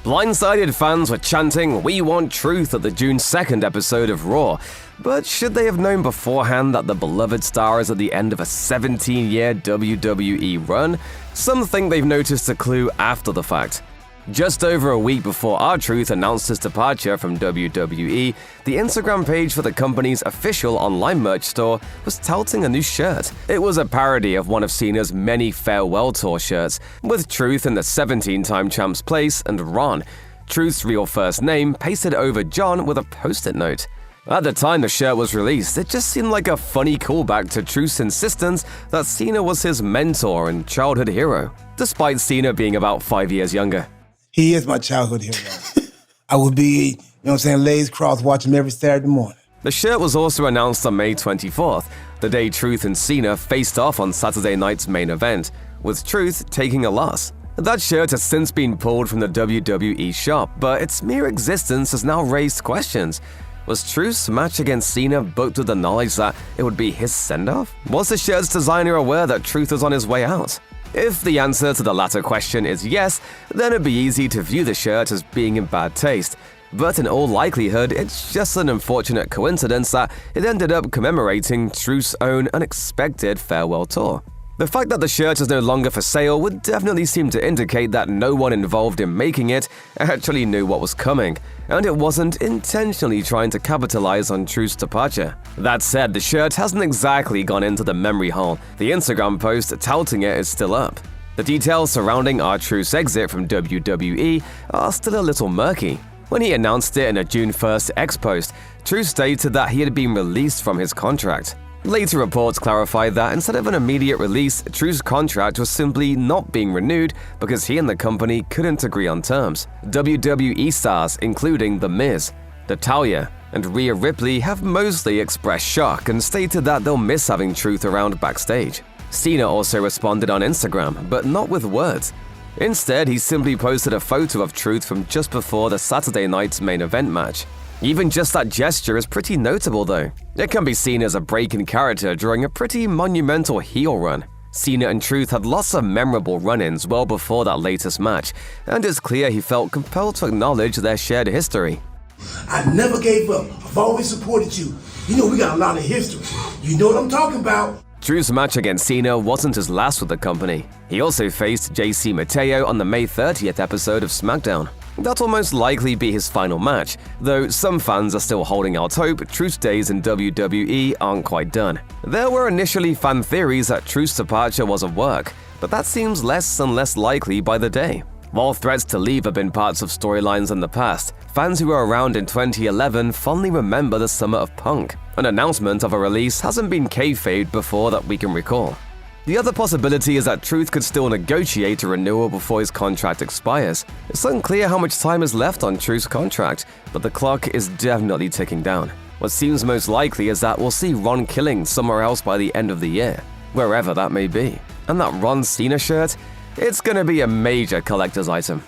Blindsided fans were chanting, "We want truth" at the June 2nd episode of Raw. But should they have known beforehand that the beloved star is at the end of a 17-year WWE run? Some think they've noticed a clue after the fact. Just over a week before RTruth announced his departure from WWE, the Instagram page for the company's official online merch store was touting a new shirt. It was a parody of one of Cena's many farewell tour shirts, with Truth in the 17-time champ's place and Ron, Truth's real first name, pasted over John with a post-it note. At the time the shirt was released, it just seemed like a funny callback to Truth's insistence that Cena was his mentor and childhood hero, despite Cena being about 5 years younger. He is my childhood hero. I would be, Lay's Cross, watch him every Saturday morning. The shirt was also announced on May 24th, the day Truth and Cena faced off on Saturday night's main event, with Truth taking a loss. That shirt has since been pulled from the WWE shop, but its mere existence has now raised questions. Was Truth's match against Cena booked with the knowledge that it would be his send-off? Was the shirt's designer aware that Truth was on his way out? If the answer to the latter question is yes, then it'd be easy to view the shirt as being in bad taste. But in all likelihood, it's just an unfortunate coincidence that it ended up commemorating Truth's own unexpected farewell tour. The fact that the shirt is no longer for sale would definitely seem to indicate that no one involved in making it actually knew what was coming, and it wasn't intentionally trying to capitalize on Truth's departure. That said, the shirt hasn't exactly gone into the memory hole. The Instagram post touting it is still up. The details surrounding RTruth's exit from WWE are still a little murky. When he announced it in a June 1st X post, Truth stated that he had been released from his contract. Later reports clarified that instead of an immediate release, Truth's contract was simply not being renewed because he and the company couldn't agree on terms. WWE stars, including The Miz, Natalya, and Rhea Ripley have mostly expressed shock and stated that they'll miss having Truth around backstage. Cena also responded on Instagram, but not with words. Instead, he simply posted a photo of Truth from just before the Saturday night's main event match. Even just that gesture is pretty notable though. It can be seen as a break in character during a pretty monumental heel run. Cena and Truth had lots of memorable run-ins well before that latest match, and it's clear he felt compelled to acknowledge their shared history. I never gave up. I've always supported you. We got a lot of history. You know what I'm talking about. Truth's match against Cena wasn't his last with the company. He also faced JC Mateo on the May 30th episode of SmackDown. That'll most likely be his final match, though some fans are still holding out hope Truth's days in WWE aren't quite done. There were initially fan theories that Truth's departure was a work, but that seems less and less likely by the day. While threats to leave have been parts of storylines in the past, fans who were around in 2011 fondly remember the summer of Punk. An announcement of a release hasn't been kayfabed before that we can recall. The other possibility is that Truth could still negotiate a renewal before his contract expires. It's unclear how much time is left on Truth's contract, but the clock is definitely ticking down. What seems most likely is that we'll see Ron killing somewhere else by the end of the year, wherever that may be. And that Ron Cena shirt? It's gonna be a major collector's item.